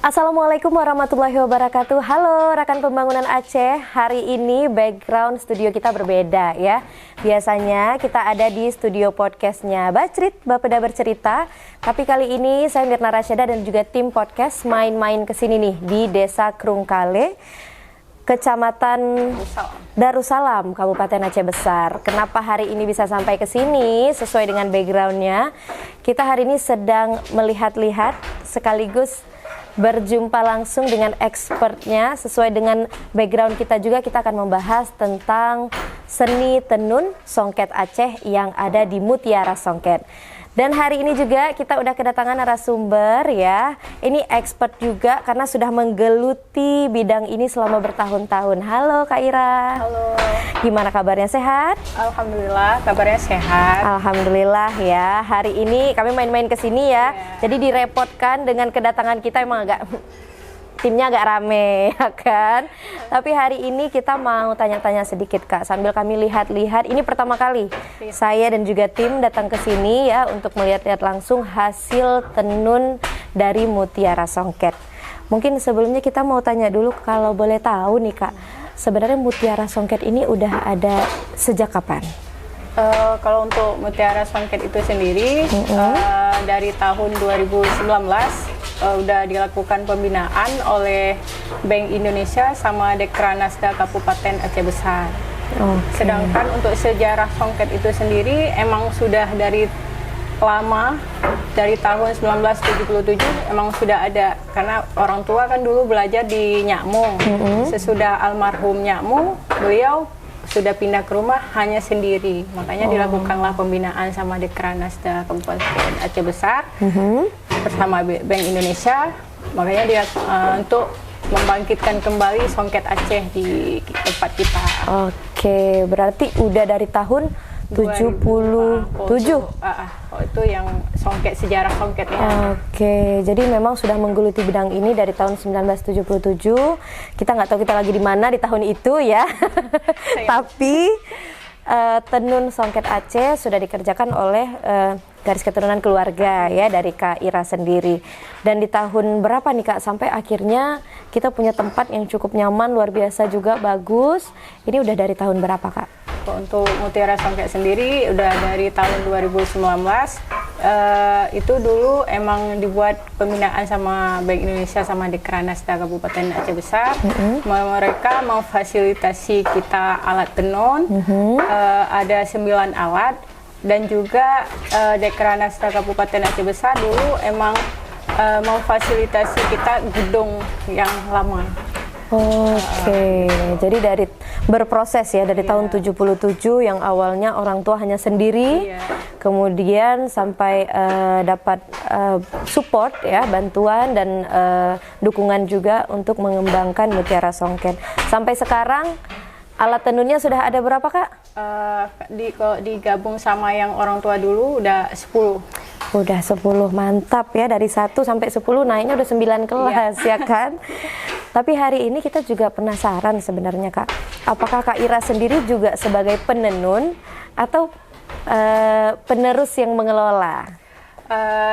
Assalamualaikum warahmatullahi wabarakatuh. Halo rekan pembangunan Aceh. Hari ini background studio kita berbeda ya. Biasanya kita ada di studio podcastnya Bacrit, Bapeda Bercerita. Tapi kali ini saya Mirna Rasyada dan juga tim podcast main-main kesini nih di Desa Krungkale, Kecamatan Darussalam, Kabupaten Aceh Besar. Kenapa hari ini bisa sampai ke sini sesuai dengan backgroundnya? Kita hari ini sedang melihat-lihat sekaligus berjumpa langsung dengan expertnya. Sesuai dengan background kita juga, kita akan membahas tentang seni tenun songket Aceh yang ada di Mutiara Songket. Dan hari ini juga kita udah kedatangan narasumber ya. Ini expert juga karena sudah menggeluti bidang ini selama bertahun-tahun. Halo Kak Ira. Halo. Gimana kabarnya, sehat? Alhamdulillah kabarnya sehat. Alhamdulillah ya. Hari ini kami main-main ke sini ya. Jadi direpotkan dengan kedatangan kita, emang agak timnya agak rame ya kan. Tapi hari ini kita mau tanya-tanya sedikit Kak, sambil kami lihat-lihat. Ini pertama kali saya dan juga tim datang ke sini ya untuk melihat-lihat langsung hasil tenun dari Mutiara Songket. Mungkin sebelumnya kita mau tanya dulu, kalau boleh tahu nih Kak, sebenarnya Mutiara Songket ini udah ada sejak kapan? Kalau untuk Mutiara Songket itu sendiri dari tahun 2019 udah dilakukan pembinaan oleh Bank Indonesia sama Dekranasda Kabupaten Aceh Besar. Sedangkan untuk sejarah songket itu sendiri emang sudah dari lama, dari tahun 1977 emang sudah ada, karena orang tua kan dulu belajar di Nyakmung. Sesudah almarhum Nyakmung, beliau sudah pindah ke rumah hanya sendiri, makanya dilakukanlah pembinaan sama Dekranasda Kabupaten Aceh Besar bersama Bank Indonesia. Makanya dia untuk membangkitkan kembali songket Aceh di tempat kita. Oke, berarti udah dari tahun 77. Itu yang songket, sejarah songketnya. Oke, jadi memang sudah menggeluti bidang ini dari tahun 1977. Kita nggak tahu kita lagi di mana di tahun itu ya. Tapi tenun songket Aceh sudah dikerjakan oleh garis keturunan keluarga ya dari Kak Ira sendiri. Dan di tahun berapa nih Kak sampai akhirnya kita punya tempat yang cukup nyaman, luar biasa juga bagus. Ini udah dari tahun berapa Kak? Untuk Mutiara Songket sendiri udah dari tahun 2019. Itu dulu emang dibuat pembinaan sama Bank Indonesia sama Dekranasda Kabupaten Aceh Besar. Mereka memfasilitasi kita alat tenun, ada 9 alat, dan juga Dekranasda Kabupaten Aceh Besar dulu emang memfasilitasi kita gedung yang lama. Oke, jadi dari berproses ya dari tahun 77 yang awalnya orang tua hanya sendiri, kemudian sampai dapat support ya, bantuan dan dukungan juga untuk mengembangkan Mutiara Songket. Sampai sekarang alat tenunnya sudah ada berapa Kak? Digabung sama yang orang tua dulu udah 10. Udah 10, mantap ya, dari 1 sampai 10 naiknya udah 9 kelas ya kan. Tapi hari ini kita juga penasaran sebenarnya Kak, apakah Kak Ira sendiri juga sebagai penenun atau penerus yang mengelola?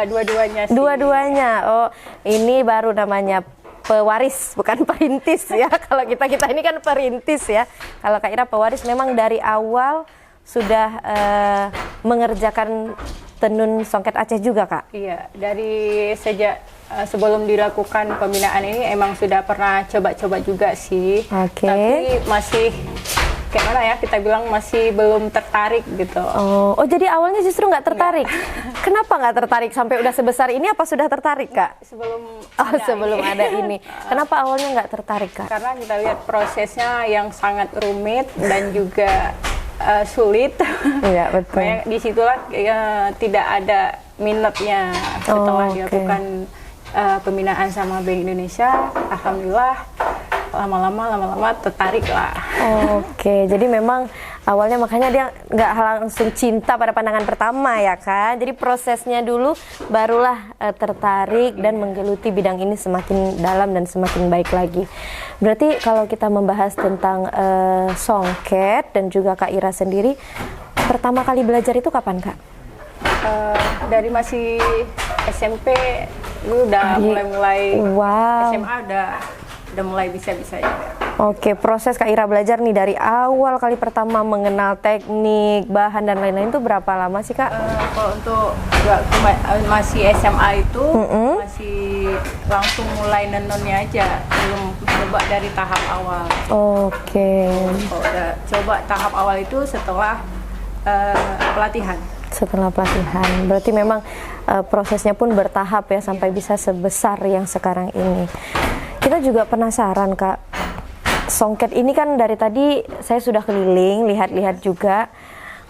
Dua-duanya sih. Dua-duanya. Oh, ini baru namanya pewaris, bukan perintis ya. Kalau kita ini kan perintis ya. Kalau Kak Ira pewaris, memang dari awal sudah mengerjakan tenun songket Aceh juga Kak? Iya, dari sejak sebelum dilakukan pembinaan ini emang sudah pernah coba-coba juga sih. Tapi masih kayak mana ya, kita bilang masih belum tertarik gitu. Oh, jadi awalnya justru nggak tertarik? Kenapa nggak tertarik sampai udah sebesar ini, apa sudah tertarik Kak? Sebelum ada ini. Kenapa awalnya nggak tertarik Kak? Karena kita lihat prosesnya yang sangat rumit dan juga sulit. Iya, betul. Disitulah tidak ada minatnya. Setelah dilakukan pembinaan sama Bank Indonesia, alhamdulillah lama-lama tertarik lah. Oke, jadi memang awalnya makanya dia nggak langsung cinta pada pandangan pertama ya kan. Jadi prosesnya dulu barulah tertarik dan menggeluti bidang ini semakin dalam dan semakin baik lagi. Berarti kalau kita membahas tentang songket dan juga Kak Ira sendiri, pertama kali belajar itu kapan Kak? Dari masih SMP Ini udah mulai wow. SMA udah mulai bisa-bisa juga. Oke, proses Kak Ira belajar nih dari awal kali pertama mengenal teknik, bahan dan lain-lain itu berapa lama sih Kak? Kalau untuk masih SMA itu masih langsung mulai nenunnya aja, belum coba dari tahap awal. Oke. Kalau udah coba tahap awal itu setelah pelatihan. Setelah pelatihan, berarti memang prosesnya pun bertahap ya sampai bisa sebesar yang sekarang ini. Kita juga penasaran Kak, songket ini kan dari tadi saya sudah keliling, lihat-lihat juga,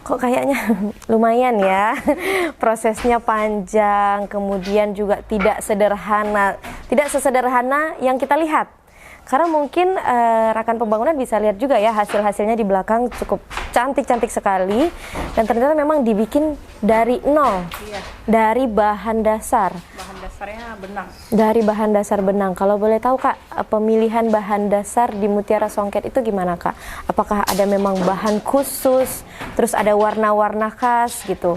kok kayaknya lumayan ya, prosesnya panjang, kemudian juga tidak sesederhana yang kita lihat. Karena mungkin rekan pembangunan bisa lihat juga ya hasil-hasilnya di belakang cukup cantik-cantik sekali, dan ternyata memang dibikin dari nol, dari bahan dasar. Bahan dasarnya benang. Dari bahan dasar benang. Kalau boleh tahu Kak, pemilihan bahan dasar di Mutiara Songket itu gimana Kak? Apakah ada memang bahan khusus, terus ada warna-warna khas gitu?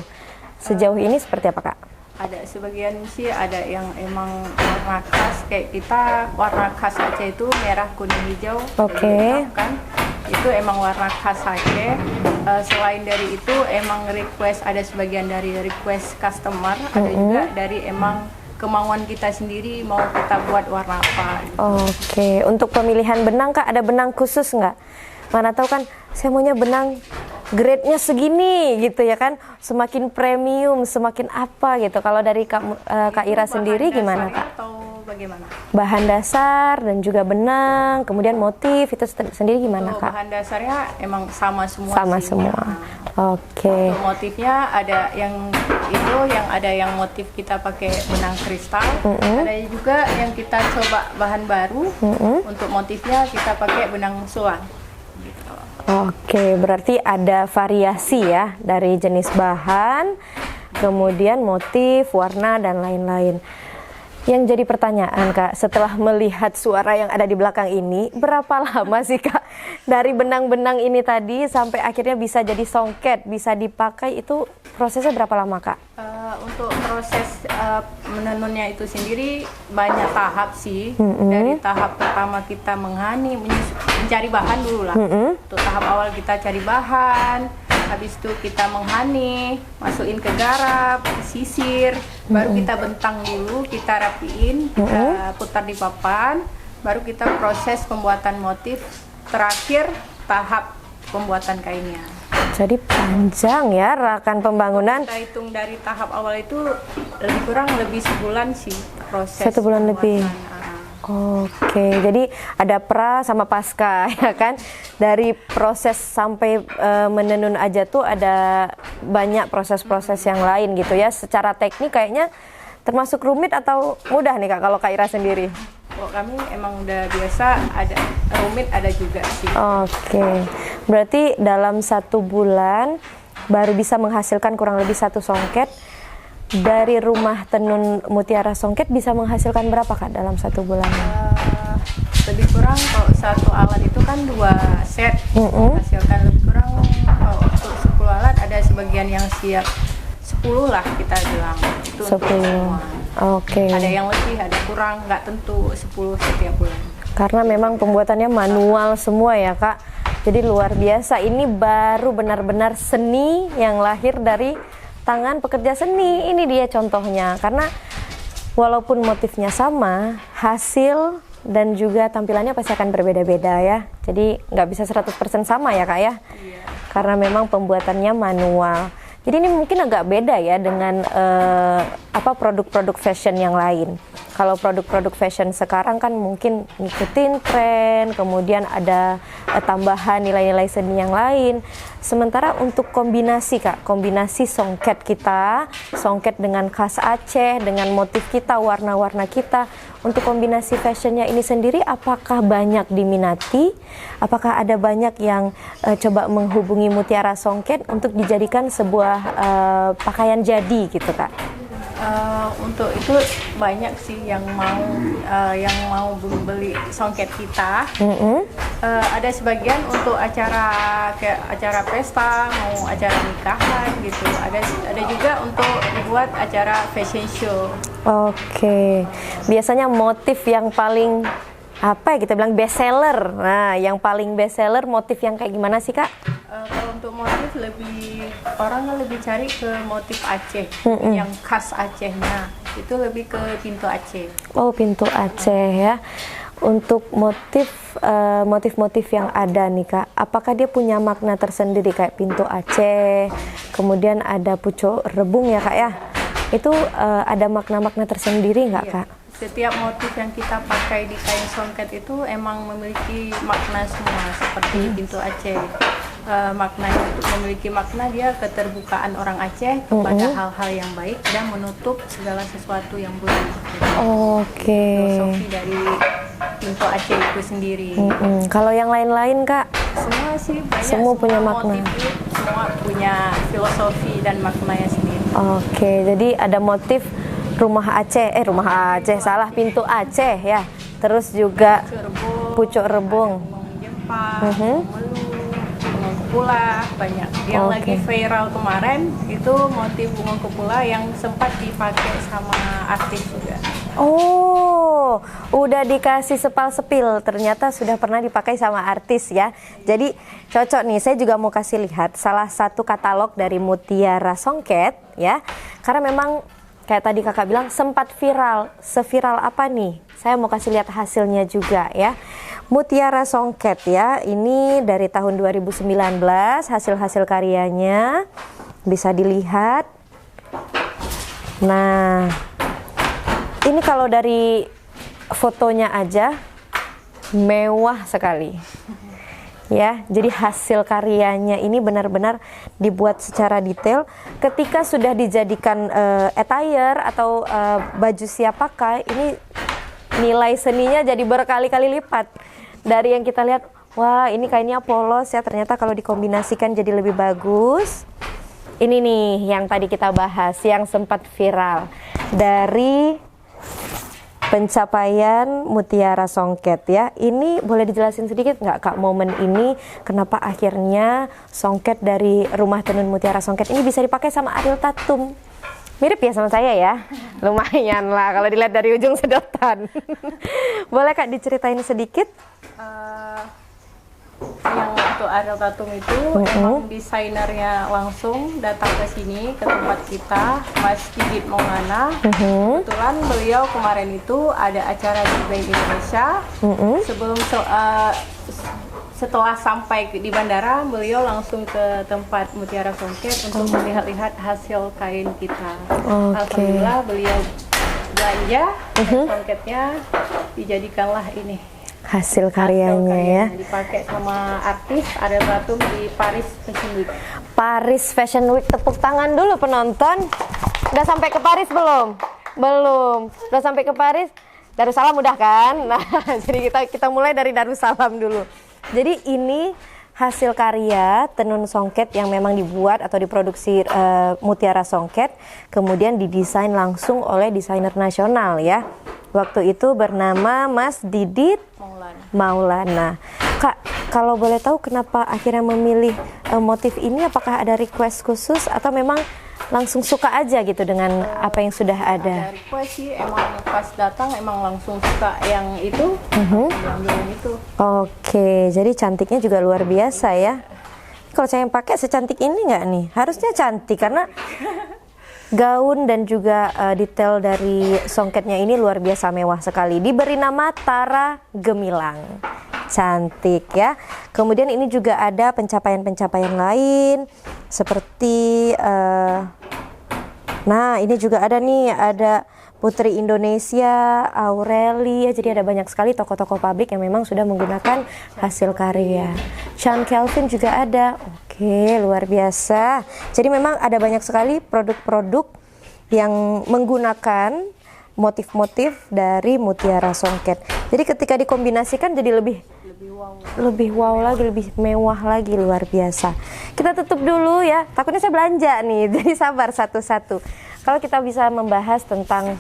Sejauh ini seperti apa Kak? Ada sebagian sih ada yang emang warna khas, kayak kita warna khas Aceh itu merah, kuning, hijau. Oke. Kan itu emang warna khas Aceh. Selain dari itu emang ada sebagian dari request customer, ada juga dari emang kemauan kita sendiri mau kita buat warna apa. Oke, untuk pemilihan benang Kak ada benang khusus nggak? Mana tahu kan saya maunya benang grade-nya segini gitu ya kan, semakin premium, semakin apa gitu. Kalau dari Kak Ira sendiri gimana Kak? Atau bagaimana? Bahan dasar dan juga benang, kemudian motif itu sendiri gimana Kak? Bahan dasarnya emang sama semua. Sama sih. semua. Oke. Untuk motifnya ada yang motif kita pakai benang kristal, ada juga yang kita coba bahan baru, untuk motifnya kita pakai benang sulam. Gitu. Oke, berarti ada variasi ya dari jenis bahan, kemudian motif, warna dan lain-lain. Yang jadi pertanyaan Kak, setelah melihat suara yang ada di belakang ini, berapa lama sih Kak dari benang-benang ini tadi sampai akhirnya bisa jadi songket, bisa dipakai, itu prosesnya berapa lama Kak? Untuk proses menenunnya itu sendiri banyak tahap sih. Dari tahap pertama kita mencari bahan dulu lah. Untuk tahap awal kita cari bahan, habis itu kita menghani, masukin ke garap, sisir, baru kita bentang dulu, kita rapiin, kita putar di papan, baru kita proses pembuatan motif, terakhir tahap pembuatan kainnya. Jadi panjang ya rekan pembangunan. Kita hitung dari tahap awal itu lebih sebulan sih proses. 1 bulan lebih. Oke, jadi ada pra sama pasca ya kan. Dari proses sampai menenun aja tuh ada banyak proses-proses yang lain gitu ya. Secara teknik kayaknya termasuk rumit atau mudah nih Kak kalau Kak Ira sendiri? Kalau kami emang udah biasa, ada rumit ada juga sih. Oke, berarti dalam 1 bulan baru bisa menghasilkan kurang lebih 1 songket. Dari rumah tenun Mutiara Songket bisa menghasilkan berapa Kak dalam 1 bulan? Lebih kurang kalau satu alat itu kan 2 set, menghasilkan lebih kurang untuk 10 alat ada sebagian yang siap 10 lah kita bilang. Itu 10. Oke. Ada yang lebih, ada kurang, nggak tentu 10 setiap bulan. Karena memang pembuatannya manual semua ya Kak. Jadi luar biasa, ini baru benar-benar seni yang lahir dari tangan pekerja seni. Ini dia contohnya. Karena walaupun motifnya sama, hasil dan juga tampilannya pasti akan berbeda-beda ya. Jadi nggak bisa 100% sama ya Kak ya. Iya. Karena memang pembuatannya manual. Jadi ini mungkin agak beda ya dengan produk-produk fashion yang lain. Kalau produk-produk fashion sekarang kan mungkin ngikutin tren, kemudian ada tambahan nilai-nilai seni yang lain. Sementara untuk kombinasi Kak, kombinasi songket kita, songket dengan khas Aceh, dengan motif kita, warna-warna kita, untuk kombinasi fashionnya ini sendiri apakah banyak diminati? Apakah ada banyak yang coba menghubungi Mutiara Songket untuk dijadikan sebuah pakaian jadi gitu Kak? Untuk itu banyak sih yang mau beli songket kita. Ada sebagian untuk kayak acara pesta, mau acara nikahan gitu. Ada juga untuk dibuat acara fashion show. Oke. Biasanya motif yang paling apa ya kita bilang best seller. Nah, yang paling best seller motif yang kayak gimana sih, Kak? Kalau untuk motif orang lebih cari ke motif Aceh, yang khas Acehnya. Itu lebih ke pintu Aceh. Oh, pintu Aceh ya. Untuk motif-motif yang ada nih, Kak, apakah dia punya makna tersendiri kayak pintu Aceh, kemudian ada pucuk rebung ya, Kak ya? Itu ada makna-makna tersendiri nggak, Kak? Setiap motif yang kita pakai di kain songket itu emang memiliki makna semua, seperti pintu Aceh. Maknanya memiliki makna dia keterbukaan orang Aceh kepada hal-hal yang baik dan menutup segala sesuatu yang buruk. Oke. Filosofi dari pintu Aceh itu sendiri. Kalau yang lain-lain, Kak? Semua sih banyak. Semua punya makna. Motif semua punya filosofi dan maknanya sendiri. Oke, jadi ada motif rumah Aceh, salah, pintu Aceh ya. Terus juga pucuk rebung. Jepang, Kupula, banyak. Yang lagi viral kemarin itu motif bunga kupula yang sempat dipakai sama artis juga. Oh, udah dikasih sepal-sepil, ternyata sudah pernah dipakai sama artis ya. Jadi cocok nih, saya juga mau kasih lihat salah satu katalog dari Mutiara Songket ya. Karena memang kayak tadi kakak bilang sempat viral, seviral apa nih? Saya mau kasih lihat hasilnya juga ya. Mutiara Songket ya, ini dari tahun 2019 hasil-hasil karyanya bisa dilihat. Nah, ini kalau dari fotonya aja mewah sekali. Ya, jadi hasil karyanya ini benar-benar dibuat secara detail. Ketika sudah dijadikan attire atau baju siap pakai, ini nilai seninya jadi berkali-kali lipat. Dari yang kita lihat, wah ini kainnya polos ya, ternyata kalau dikombinasikan jadi lebih bagus. Ini nih yang tadi kita bahas, yang sempat viral. Dari pencapaian Mutiara Songket ya. Ini boleh dijelasin sedikit nggak, Kak, momen ini kenapa akhirnya songket dari Rumah Tenun Mutiara Songket ini bisa dipakai sama Ariel Tatum? Mirip ya sama saya ya? Lumayan lah kalau dilihat dari ujung sedotan. Boleh, Kak, diceritain sedikit? Yang untuk Ariel Tatum itu emang desainernya langsung datang ke sini, ke tempat kita, Mas Kigit Maulana. Kebetulan beliau kemarin itu ada acara di Bank Indonesia. Setelah sampai di bandara, beliau langsung ke tempat Mutiara Songket untuk melihat-lihat hasil kain kita. Alhamdulillah beliau belanja songketnya, dijadikanlah ini hasil karyanya ya. Dipakai sama artis Ariel Tatum di Paris Fashion Week. Paris Fashion Week, tepuk tangan dulu penonton. Udah sampai ke Paris belum? Belum. Udah sampai ke Paris? Darussalam udah kan? Nah, jadi kita mulai dari Darussalam dulu. Jadi ini hasil karya tenun songket yang memang dibuat atau diproduksi Mutiara Songket, kemudian didesain langsung oleh desainer nasional ya. Waktu itu bernama Mas Didit Maulana. Kak, kalau boleh tahu kenapa akhirnya memilih motif ini? Apakah ada request khusus atau memang langsung suka aja gitu dengan apa yang sudah ada? Ada request sih, emang pas datang emang langsung suka yang itu, yang itu. Oke, jadi cantiknya juga luar biasa ya. Kalau saya yang pakai secantik ini nggak nih? Harusnya cantik karena gaun dan juga detail dari songketnya ini luar biasa mewah sekali. Diberi nama Tara Gemilang. Cantik ya. Kemudian ini juga ada pencapaian-pencapaian lain seperti nah ini juga ada nih, ada Putri Indonesia, Aureli, jadi ada banyak sekali tokoh-tokoh pabrik yang memang sudah menggunakan hasil karya. Chan Kelvin juga ada. Oke, luar biasa. Jadi memang ada banyak sekali produk-produk yang menggunakan motif-motif dari Mutiara Songket. Jadi ketika dikombinasikan jadi lebih wow lagi, lebih mewah lagi, luar biasa. Kita tutup dulu ya, takutnya saya belanja nih, jadi sabar satu-satu. Kalau kita bisa membahas tentang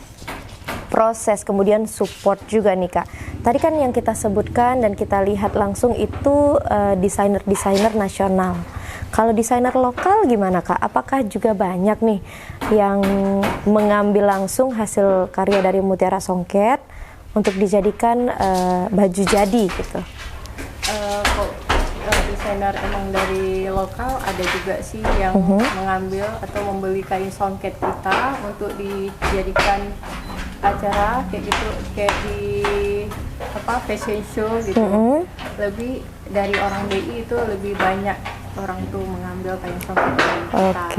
proses, kemudian support juga nih, Kak. Tadi kan yang kita sebutkan dan kita lihat langsung itu desainer-desainer nasional. Kalau desainer lokal gimana Kak? Apakah juga banyak nih yang mengambil langsung hasil karya dari Mutiara Songket untuk dijadikan baju jadi gitu? Kok desainer emang dari lokal ada juga sih yang mengambil atau membeli kain songket kita untuk dijadikan acara kayak gitu, kayak di fashion show gitu. Lebih dari orang BI itu lebih banyak orang tuh mengambil kain songket dari kita. Nah,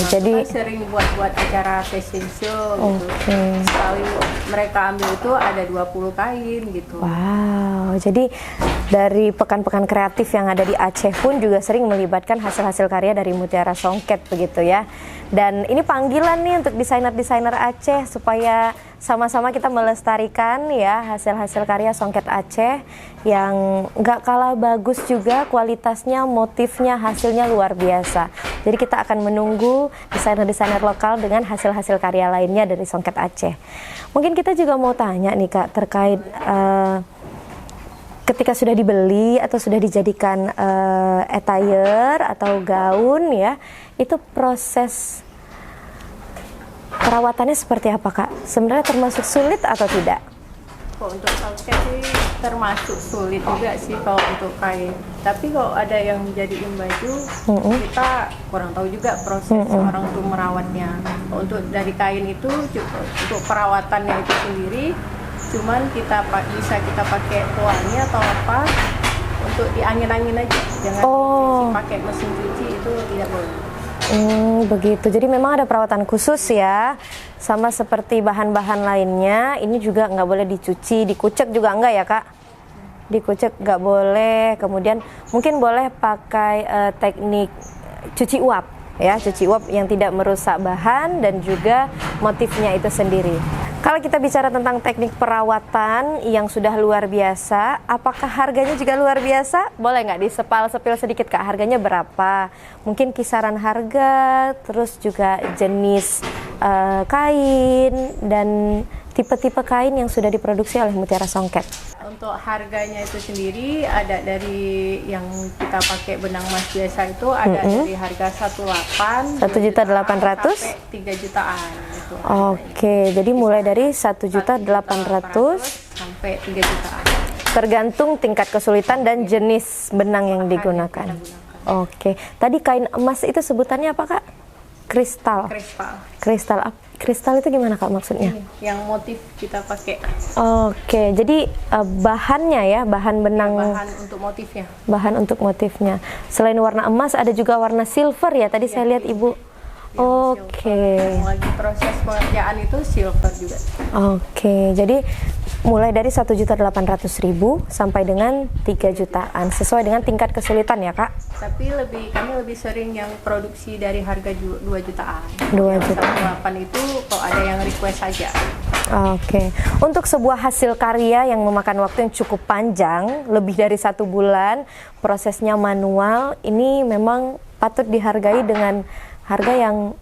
jadi kita sering buat acara fashion show gitu. Sekali mereka ambil itu ada 20 kain gitu. Wow, jadi dari pekan-pekan kreatif yang ada di Aceh pun juga sering melibatkan hasil-hasil karya dari Mutiara Songket begitu ya. Dan ini panggilan nih untuk desainer-desainer Aceh supaya sama-sama kita melestarikan ya hasil-hasil karya Songket Aceh yang nggak kalah bagus juga kualitasnya, motifnya, hasilnya luar biasa. Jadi kita akan menunggu desainer-desainer lokal dengan hasil-hasil karya lainnya dari Songket Aceh. Mungkin kita juga mau tanya nih Kak terkait ketika sudah dibeli atau sudah dijadikan attire atau gaun ya, itu proses perawatannya seperti apa Kak? Sebenarnya termasuk sulit atau tidak? Untuk songket sih termasuk sulit juga sih kalau untuk kain. Tapi kalau ada yang jadiin baju, kita kurang tahu juga proses orang tuh merawatnya. Untuk dari kain itu untuk perawatannya itu sendiri, cuman bisa kita pakai pewangi atau apa untuk diangin-angin aja, jangan pakai mesin cuci, itu tidak boleh. Begitu, jadi memang ada perawatan khusus ya, sama seperti bahan-bahan lainnya. Ini juga nggak boleh dicuci, dikucek juga enggak ya Kak? Dikucek nggak boleh. Kemudian mungkin boleh pakai teknik cuci uap ya, cuci uap yang tidak merusak bahan dan juga motifnya itu sendiri. Kalau kita bicara tentang teknik perawatan yang sudah luar biasa, apakah harganya juga luar biasa? Boleh nggak disepil sedikit Kak, harganya berapa? Mungkin kisaran harga, terus juga jenis kain dan tipe-tipe kain yang sudah diproduksi oleh Mutiara Songket. Untuk harganya itu sendiri ada dari yang kita pakai benang emas biasa itu ada dari harga 1.800.000 sampai 3 jutaan gitu. Oke, jadi mulai dari 1.800.000 sampai 3 jutaan. Tergantung tingkat kesulitan dan jenis benang yang digunakan. Oke, tadi kain emas itu sebutannya apa Kak? Kristal. Kristal itu gimana Kak maksudnya? Yang motif kita pakai. Oke, jadi bahannya ya, bahan benang. Bahan untuk motifnya. Bahan untuk motifnya. Selain warna emas ada juga warna silver ya. Tadi saya lihat Ibu. Oke. Lagi proses pengerjaan itu silver juga. Oke, jadi mulai dari 1.800.000 sampai dengan 3 jutaan sesuai dengan tingkat kesulitan ya Kak. Tapi kami lebih sering yang produksi dari harga 2 jutaan. 2 jutaan. 1.800.000 itu kalau ada yang request saja. Oke, untuk sebuah hasil karya yang memakan waktu yang cukup panjang, lebih dari 1 bulan, prosesnya manual, ini memang patut dihargai dengan harga yang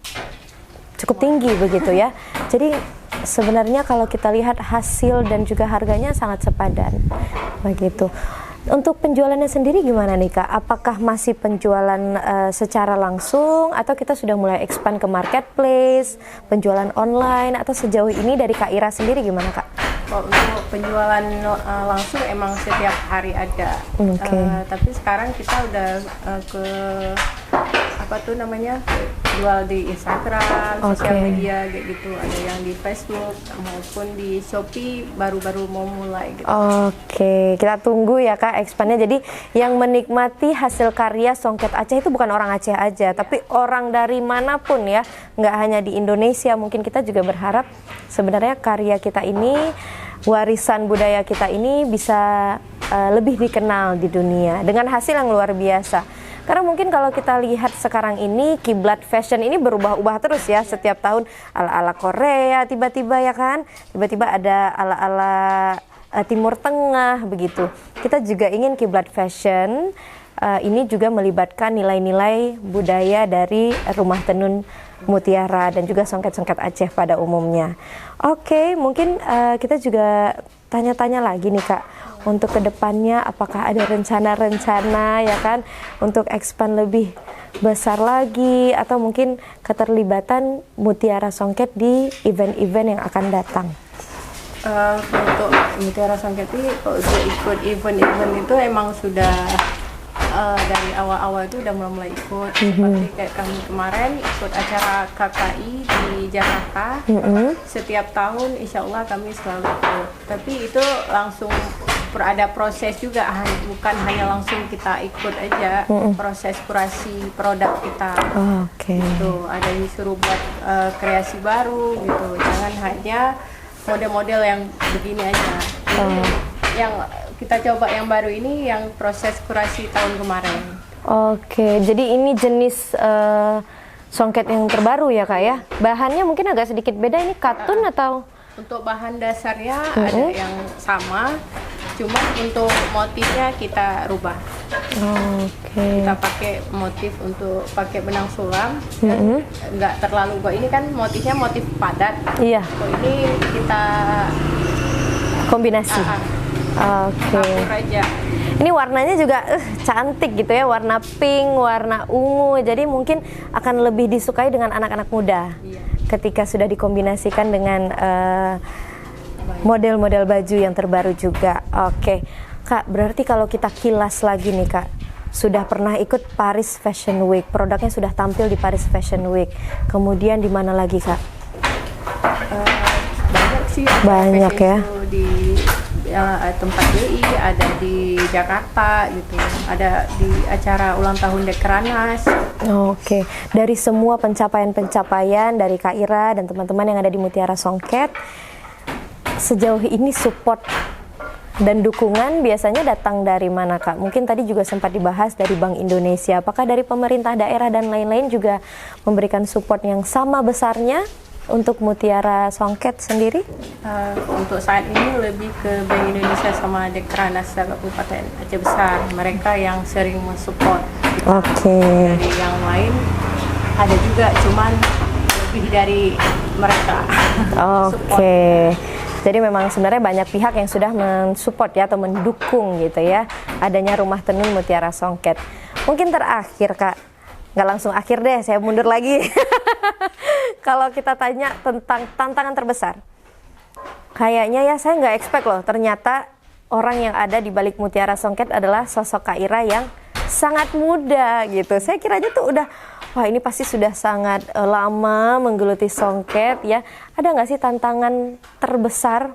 cukup tinggi begitu ya. Jadi sebenarnya kalau kita lihat hasil dan juga harganya sangat sepadan begitu. Untuk penjualannya sendiri gimana nih Kak? Apakah masih penjualan secara langsung atau kita sudah mulai expand ke marketplace, penjualan online, atau sejauh ini dari Kak Ira sendiri gimana Kak? Untuk penjualan langsung emang setiap hari ada. Tapi sekarang kita udah ke jual di Instagram, sosial media kayak gitu. Ada yang di Facebook maupun di Shopee, baru-baru mau mulai gitu. Oke, kita tunggu ya Kak expandnya. Jadi yang menikmati hasil karya Songket Aceh itu bukan orang Aceh aja, tapi orang dari manapun ya, nggak hanya di Indonesia. Mungkin kita juga berharap sebenarnya karya kita ini, warisan budaya kita ini bisa lebih dikenal di dunia dengan hasil yang luar biasa. Karena mungkin kalau kita lihat sekarang ini kiblat fashion ini berubah-ubah terus ya, setiap tahun ala-ala Korea tiba-tiba ya kan, tiba-tiba ada ala-ala Timur Tengah begitu. Kita juga ingin kiblat fashion ini juga melibatkan nilai-nilai budaya dari Rumah Tenun Mutiara dan juga songket-songket Aceh pada umumnya. Oke, mungkin kita juga tanya-tanya lagi nih Kak, untuk kedepannya apakah ada rencana-rencana ya kan untuk expand lebih besar lagi atau mungkin keterlibatan Mutiara Songket di event-event yang akan datang? Untuk Mutiara Songket ini kalau udah ikut event-event itu emang sudah dari awal-awal itu udah mulai ikut. Seperti kayak kami kemarin ikut acara KKI di Jakarta. Setiap tahun insya Allah kami selalu ikut. Tapi itu langsung ada proses juga, bukan hanya langsung kita ikut aja. Proses kurasi produk kita. Gitu. Ada yang disuruh buat kreasi baru gitu. Jangan hanya model-model yang begini aja. Yang kita coba yang baru ini yang proses kurasi tahun kemarin. Jadi ini jenis songket yang terbaru ya Kak ya? Bahannya mungkin agak sedikit beda, ini katun atau? Untuk bahan dasarnya ada yang sama, cuma untuk motifnya kita rubah. Kita pakai motif untuk pakai benang sulam, nggak terlalu ini kan motifnya motif padat. Iya. Ini kita kombinasi. Aja. Ini warnanya juga cantik gitu ya, warna pink, warna ungu. Jadi mungkin akan lebih disukai dengan anak-anak muda. Ketika sudah dikombinasikan dengan model-model baju yang terbaru juga. Kak, berarti kalau kita kilas lagi nih Kak, sudah pernah ikut Paris Fashion Week, produknya sudah tampil di Paris Fashion Week. Kemudian di mana lagi Kak? Banyak sih. Banyak ya. Di tempat BI, ada di Jakarta gitu, ada di acara ulang tahun Dekranas. Dari semua pencapaian-pencapaian dari Kak Ira dan teman-teman yang ada di Mutiara Songket, sejauh ini support dan dukungan biasanya datang dari mana Kak? Mungkin tadi juga sempat dibahas dari Bank Indonesia, apakah dari pemerintah daerah dan lain-lain juga memberikan support yang sama besarnya untuk Mutiara Songket sendiri? Untuk saat ini lebih ke Bank Indonesia sama Dekranas Kabupaten Aceh Besar, mereka yang sering mensupport. Dari yang lain ada juga, cuman lebih dari mereka. Jadi memang sebenarnya banyak pihak yang sudah mensupport ya atau mendukung gitu ya adanya Rumah Tenun Mutiara Songket. Mungkin terakhir Kak, nggak langsung akhir deh, saya mundur lagi. Kalau kita tanya tentang tantangan terbesar, kayaknya ya saya nggak expect loh, ternyata orang yang ada di balik Mutiara Songket adalah sosok Kak Ira yang sangat muda gitu. Saya kiranya tuh udah, wah ini pasti sudah sangat lama menggeluti songket ya. Ada nggak sih tantangan terbesar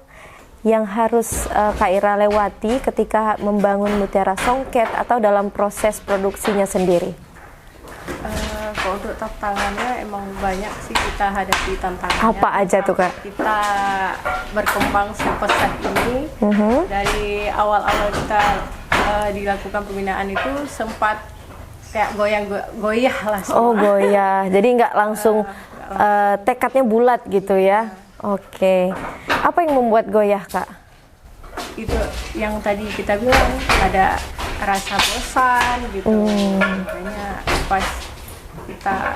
yang harus Kak Ira lewati ketika membangun Mutiara Songket atau dalam proses produksinya sendiri? Kalau untuk tantangannya emang banyak sih kita hadapi tantangannya. Apa aja tuh Kak? Kita berkembang sepesat ini, dari awal-awal kita dilakukan pembinaan itu sempat kayak goyah lah semua. Goyah, jadi nggak langsung tekadnya bulat gitu ya. Apa yang membuat goyah Kak? Itu yang tadi kita bilang, ada rasa bosan gitu. Makanya pas kita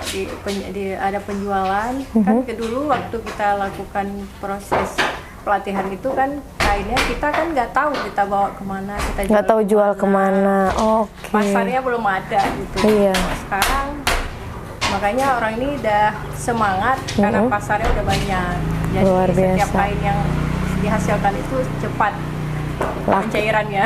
ada penjualan, kan dulu waktu kita lakukan proses pelatihan itu kan kainnya kita kan nggak tahu kita bawa kemana, kita nggak tahu jual kemana. Pasarnya belum ada gitu. Sekarang makanya orang ini udah semangat karena pasarnya udah banyak. Jadi setiap kain yang dihasilkan itu cepat pencairannya.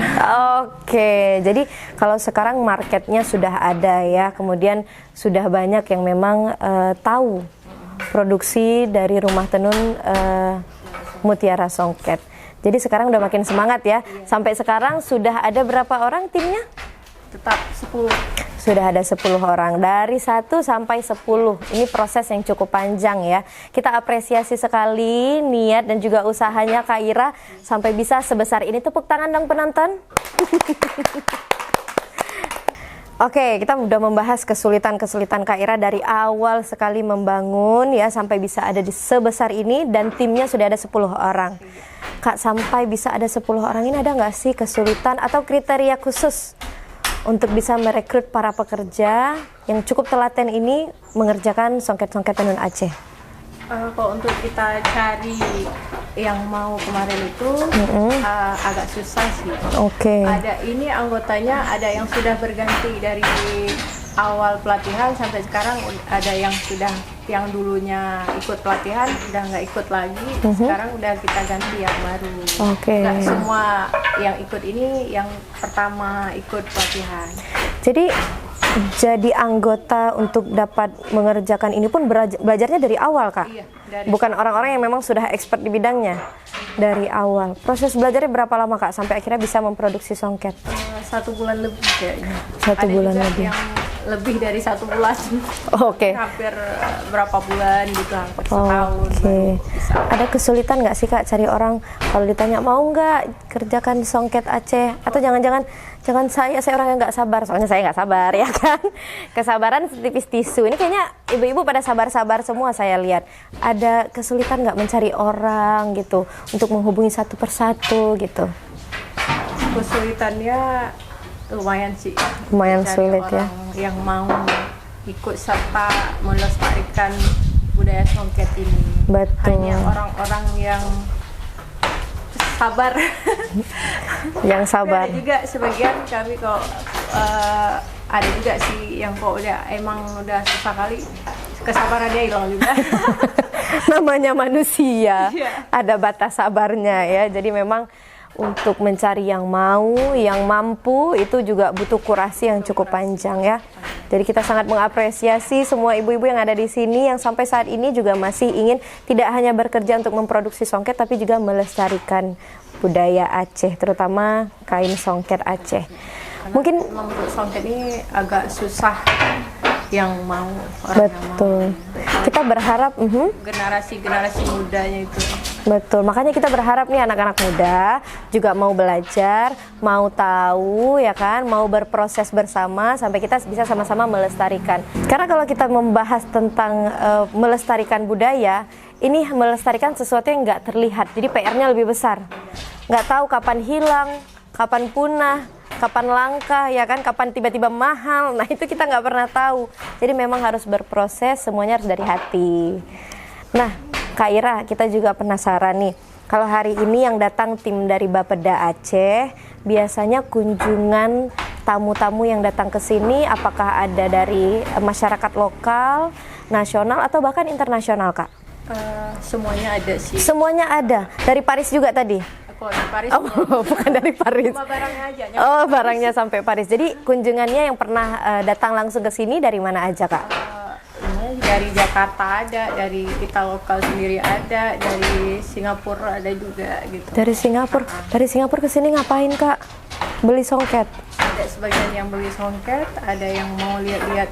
Jadi kalau sekarang marketnya sudah ada ya, kemudian sudah banyak yang memang tahu produksi dari Rumah Tenun Mutiara Songket. Jadi sekarang udah makin semangat ya. Sampai sekarang sudah ada berapa orang timnya? Tetap 10. Sudah ada 10 orang, dari 1 sampai 10. Ini proses yang cukup panjang ya. Kita apresiasi sekali niat dan juga usahanya Kak Ira sampai bisa sebesar ini. Tepuk tangan dong penonton. Kita udah membahas kesulitan-kesulitan Kak Ira dari awal sekali membangun ya sampai bisa ada di sebesar ini, dan timnya sudah ada 10 orang. Kak, sampai bisa ada 10 orang ini ada nggak sih kesulitan atau kriteria khusus untuk bisa merekrut para pekerja yang cukup telaten ini mengerjakan songket-songket tenun Aceh? Kalau untuk kita cari yang mau kemarin itu agak susah sih. Oke. Ada ini anggotanya, ada yang sudah berganti dari awal pelatihan sampai sekarang, ada yang sudah, yang dulunya ikut pelatihan udah nggak ikut lagi, sekarang udah kita ganti yang baru. Oke. Nggak semua yang ikut ini yang pertama ikut pelatihan. Jadi anggota untuk dapat mengerjakan ini pun belajarnya dari awal, Kak? Iya, dari Bukan orang-orang yang memang sudah expert di bidangnya? Dari awal. Proses belajarnya berapa lama, Kak, sampai akhirnya bisa memproduksi songket? 1 bulan lebih kayaknya. 1 bulan juga lebih. yang lebih dari 1 bulan. Oke. Hampir berapa bulan gitu, hampir setahun. Oke. baru bisa. Ada kesulitan nggak sih, Kak, cari orang kalau ditanya mau nggak kerjakan songket Aceh? Atau jangan saya orang yang nggak sabar, soalnya saya nggak sabar ya kan? Kesabaran setipis tisu. Ini kayaknya ibu-ibu pada sabar-sabar semua saya lihat. Ada kesulitan nggak mencari orang gitu untuk menghubungi satu persatu gitu? Kesulitannya lumayan sih. Lumayan Cari sulit ya. orang yang mau ikut serta melestarikan budaya songket ini. Betul. Hanya orang-orang yang sabar. Yang sabar. Ada juga sebagian kami kok ada juga sih yang kok emang udah susah kali, kesabarannya hilang juga. Namanya manusia, Iya. ada batas sabarnya ya. Jadi memang untuk mencari yang mau, yang mampu itu juga butuh kurasi yang cukup panjang ya. Jadi kita sangat mengapresiasi semua ibu-ibu yang ada di sini yang sampai saat ini juga masih ingin tidak hanya bekerja untuk memproduksi songket tapi juga melestarikan budaya Aceh, terutama kain songket Aceh. Mungkin Membuat songket ini agak susah yang mau, orang yang betul. Kita berharap generasi mudanya itu. betul, makanya kita berharap nih anak-anak muda juga mau belajar, mau tahu ya kan, mau berproses bersama sampai kita bisa sama-sama melestarikan. Karena kalau kita membahas tentang melestarikan budaya, ini melestarikan sesuatu yang nggak terlihat, jadi PR-nya lebih besar. Nggak tahu kapan hilang, kapan punah, kapan langka, ya kan, kapan tiba-tiba mahal. Nah itu kita nggak pernah tahu. Jadi memang harus berproses, semuanya harus dari hati. Nah, Kak Ira, kita juga penasaran nih. Kalau hari ini yang datang tim dari Bapeda Aceh, biasanya kunjungan tamu-tamu yang datang ke sini, apakah ada dari masyarakat lokal, nasional, atau bahkan internasional, Kak? Semuanya ada sih. Semuanya ada. Dari Paris juga tadi? Kalau di Paris Bukan dari Paris. cuma barangnya aja. Oh, barangnya sampai Paris. Jadi kunjungannya yang pernah datang langsung ke sini dari mana aja, Kak? Dari Jakarta ada, dari kita lokal sendiri ada, dari Singapura ada juga gitu. Dari Singapura ke sini ngapain, Kak? Beli songket? Ada sebagian yang beli songket, ada yang mau lihat-lihat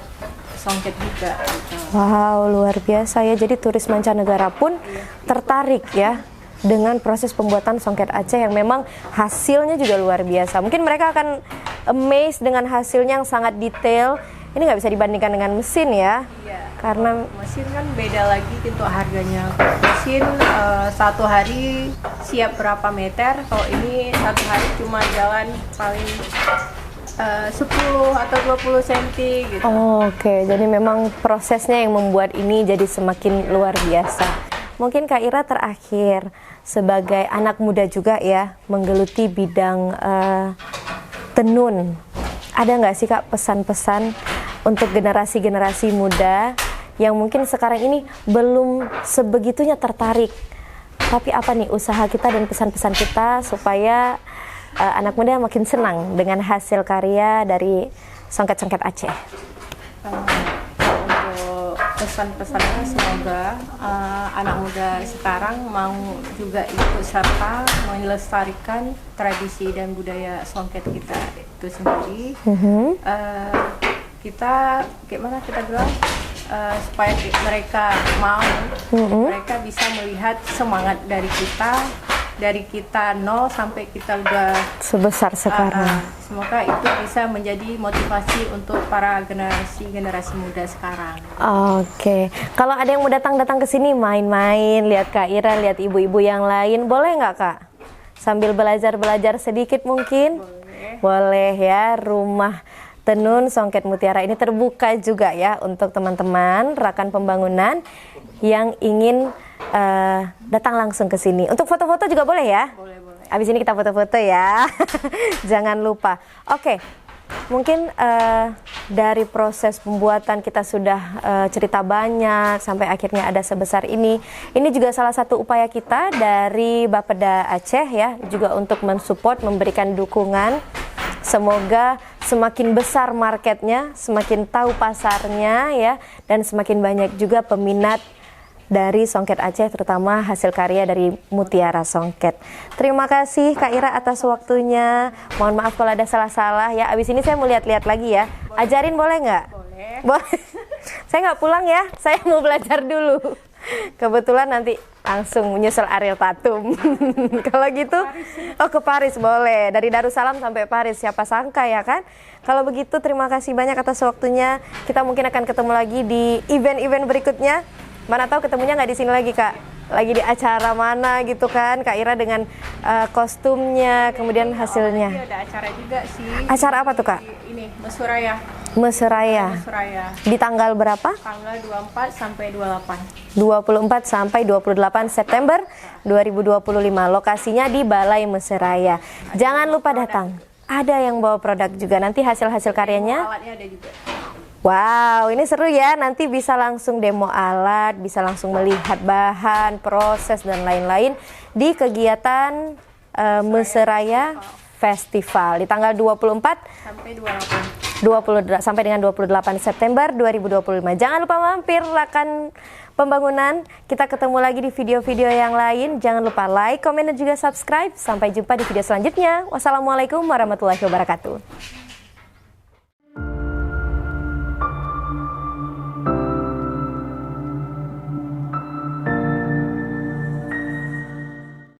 songket juga gitu. Wow, luar biasa ya. Jadi turis mancanegara pun tertarik ya dengan proses pembuatan songket Aceh yang memang hasilnya juga luar biasa. Mungkin mereka akan amazed dengan hasilnya yang sangat detail. Ini nggak bisa dibandingkan dengan mesin ya. Iya. Karena Mesin kan beda lagi gitu harganya. Mesin 1 hari siap berapa meter, kalau ini 1 hari cuma jalan paling 10 atau 20 cm gitu. Oke, jadi memang prosesnya yang membuat ini jadi semakin luar biasa. Mungkin Kak Ira terakhir, sebagai anak muda juga ya, menggeluti bidang tenun. Ada nggak sih Kak pesan-pesan untuk generasi-generasi muda yang mungkin sekarang ini belum sebegitunya tertarik? Tapi apa nih usaha kita dan pesan-pesan kita supaya anak muda makin senang dengan hasil karya dari songket-songket Aceh? Untuk pesan-pesannya semoga anak muda sekarang mau juga ikut serta melestarikan tradisi dan budaya songket kita itu sendiri. Kita gimana kita bilang supaya mereka mau, mereka bisa melihat semangat dari kita 0 sampai kita udah Sebesar sekarang. semoga itu bisa menjadi motivasi untuk para generasi muda sekarang. Oke, kalau ada yang mau datang ke sini main-main, lihat Kak Ira, lihat ibu-ibu yang lain, boleh nggak Kak? Sambil belajar sedikit mungkin? Boleh ya, rumah tenun Songket Mutiara ini terbuka juga ya untuk teman-teman rekan pembangunan yang ingin datang langsung ke sini. Untuk foto-foto juga boleh ya? Boleh, boleh. Abis ini kita foto-foto ya. Jangan lupa. Oke. Mungkin dari proses pembuatan kita sudah cerita banyak sampai akhirnya ada sebesar ini. Ini juga salah satu upaya kita dari Bapeda Aceh ya, juga untuk mensupport, memberikan dukungan. Semoga semakin besar marketnya, semakin tahu pasarnya ya, dan semakin banyak juga peminat dari songket Aceh, terutama hasil karya dari Mutiara Songket. Terima kasih Kak Ira atas waktunya. Mohon maaf kalau ada salah-salah ya. Abis ini saya mau lihat-lihat lagi ya. Ajarin boleh nggak? Boleh. Boleh. Saya nggak pulang ya. Saya mau belajar dulu. Kebetulan nanti langsung menyusul Ariel Tatum. Kalau gitu, ke Paris boleh. Dari Darussalam sampai Paris, siapa sangka ya kan? Kalau begitu terima kasih banyak atas waktunya. Kita mungkin akan ketemu lagi di event-event berikutnya. Mana tahu ketemunya nggak di sini lagi Kak, lagi di acara mana gitu kan, Kak Ira dengan kostumnya, kemudian hasilnya. Nanti ada acara juga sih. Acara apa tuh Kak? Ini Mesuraya. Mesuraya. Mesuraya. Di tanggal berapa? Tanggal 24 sampai 28. 24 sampai 28 September 2025. Lokasinya di Balai Mesuraya. Jangan lupa datang. Ada yang bawa produk juga. Nanti hasil-hasil karyanya. Alatnya ada juga. Wow, ini seru ya. Nanti bisa langsung demo alat, bisa langsung melihat bahan, proses, dan lain-lain di kegiatan Mesuraya Festival di tanggal 24 sampai 28. sampai dengan 28 September 2025. Jangan lupa mampir rekan pembangunan. Kita ketemu lagi di video-video yang lain. Jangan lupa like, komen, dan juga subscribe. Sampai jumpa di video selanjutnya. Wassalamualaikum warahmatullahi wabarakatuh.